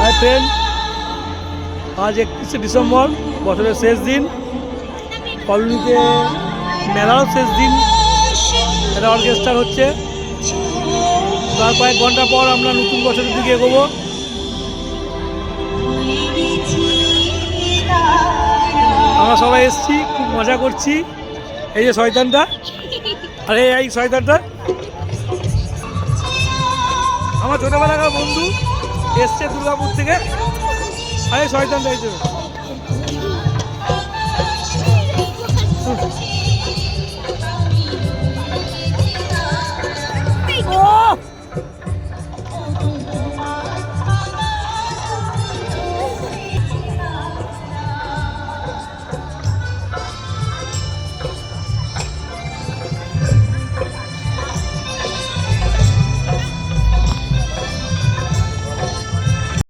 Hi friend, আজ 31শে December, বছরের শেষ দিন। কলোনিতে মেলারও শেষ দিন। এটা অর্কেস্ট্রা হচ্ছে। তার কয়েক ঘন্টা পর আমরা নতুন বছরের দিকে এগোবো। আমরা সবাই এসছি, খুব মজা করছি। এই যে শয়তানটা, আরে এই শয়তানটা আমার ছোটবেলাকার বন্ধু, এসছে দুর্গাপুর থেকে। আরে শয়তানটা এই তো।